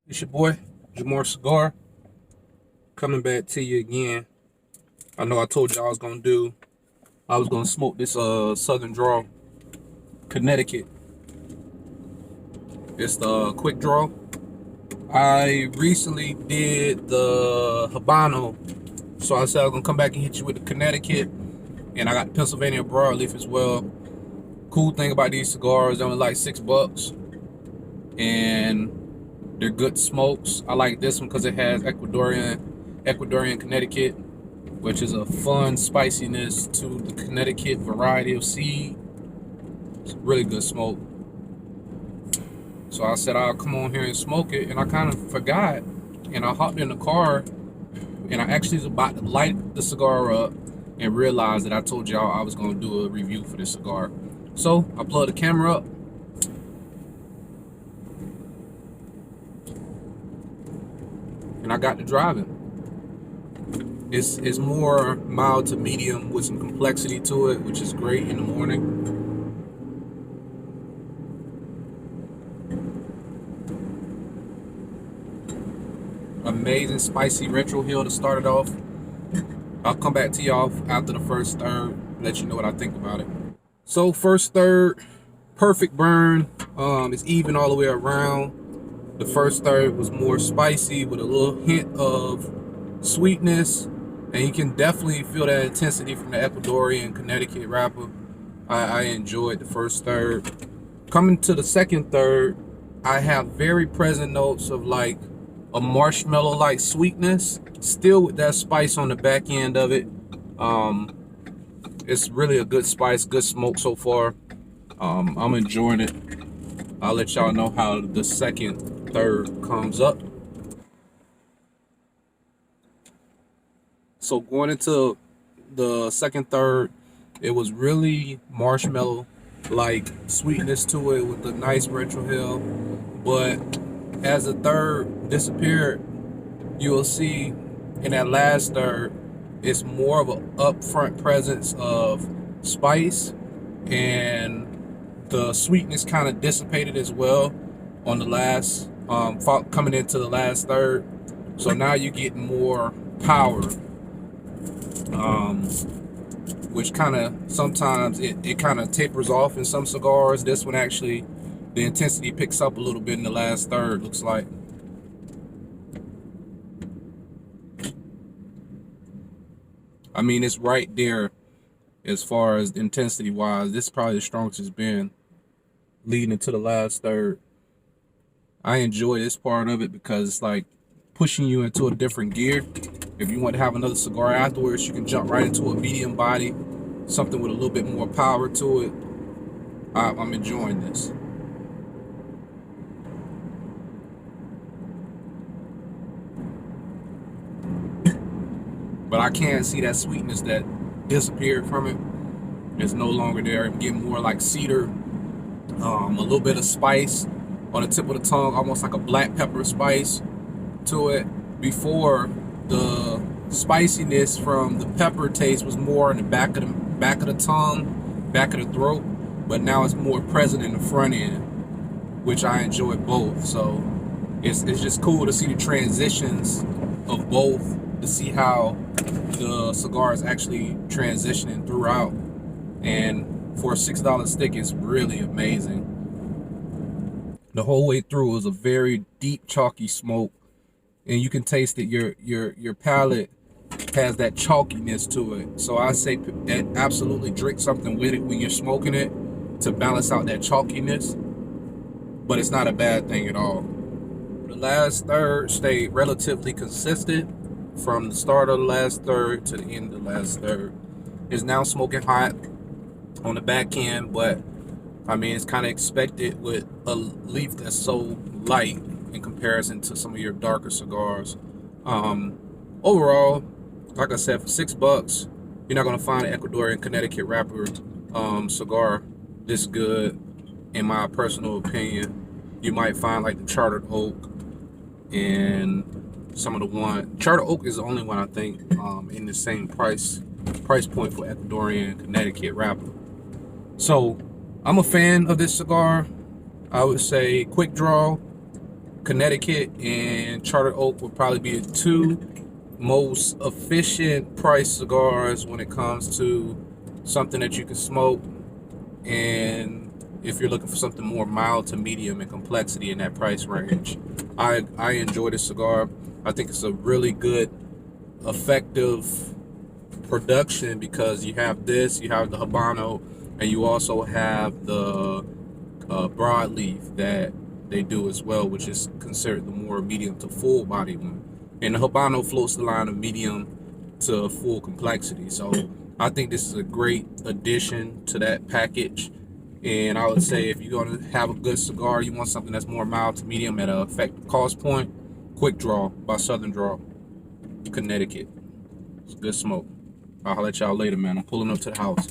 It's your boy, Jamar Cigar, coming back to you again. I know I told you I was gonna smoke this Southern Draw Connecticut. It's the Quick Draw. I recently did the Habano, so I said I was gonna come back and hit you with the Connecticut, and I got the Pennsylvania Broadleaf as well. Cool thing about these cigars, they're only like $6, and they're good smokes. I like this one because it has Ecuadorian Connecticut, which is a fun spiciness to the Connecticut variety of seed. It's a really good smoke. So I said I'll come on here and smoke it, and I kind of forgot. And I hopped in the car, and I actually was about to light the cigar up and realized that I told y'all I was going to do a review for this cigar. So I plugged the camera up. And I got to driving. It's more mild to medium with some complexity to it, which is great in the morning. Amazing spicy retro hill to start it off. I'll come back to y'all after the first third, let you know what I think about it. So first third, perfect burn. It's even all the way around. The first third was more spicy with a little hint of sweetness, and you can definitely feel that intensity from the Ecuadorian Connecticut wrapper. I enjoyed the first third. Coming to the second third, I have very present notes of like a marshmallow-like sweetness, still with that spice on the back end of it. It's really a good spice, good smoke so far. I'm enjoying it. I'll let y'all know how the second third comes up. So going into the second third, it was really marshmallow like sweetness to it with a nice retro hill. But as the third disappeared, you will see in that last third, it's more of an upfront presence of spice, and the sweetness kind of dissipated as well on the last, coming into the last third. So now you get more power, which kind of sometimes it kind of tapers off in some cigars. This one actually, the intensity picks up a little bit in the last third, looks like. I mean, it's right there as far as intensity wise. This is probably the strongest it's been leading into the last third. I enjoy this part of it because it's like pushing you into a different gear. If you want to have another cigar afterwards, you can jump right into a medium body, something with a little bit more power to it. I'm enjoying this. But I can see that sweetness that disappeared from it. It's no longer there. I'm getting more like cedar, a little bit of spice on the tip of the tongue, almost like a black pepper spice to it. Before, the spiciness from the pepper taste was more in the back of the tongue, back of the throat, but now it's more present in the front end, which I enjoy both. So it's just cool to see the transitions of both, to see how the cigar is actually transitioning throughout. And for a $6 stick, it's really amazing. The whole way through is a very deep, chalky smoke, and you can taste it. Your palate has that chalkiness to it. So I say that absolutely drink something with it when you're smoking it to balance out that chalkiness. But it's not a bad thing at all. The last third stayed relatively consistent from the start of the last third to the end of the last third. It's now smoking hot on the back end, but I mean, it's kind of expected with a leaf that's so light in comparison to some of your darker cigars. Overall, like I said, for $6, you're not gonna find an Ecuadorian Connecticut wrapper cigar this good, in my personal opinion. You might find like the Chartered Oak and some of the one. Chartered Oak is the only one I think in the same price point for Ecuadorian Connecticut wrapper. So I'm a fan of this cigar. I would say Quick Draw Connecticut and Chartered Oak would probably be the two most efficient price cigars when it comes to something that you can smoke. And if you're looking for something more mild to medium in complexity in that price range, I enjoy this cigar. I think it's a really good, effective production because you have this, you have the Habano, and you also have the broadleaf that they do as well, which is considered the more medium to full body one. And the Habano floats the line of medium to full complexity. So I think this is a great addition to that package. And I would say if you're going to have a good cigar, you want something that's more mild to medium at an effective cost point, Quickdraw by Southern Draw, Connecticut. It's good smoke. I'll holler at y'all later, man. I'm pulling up to the house.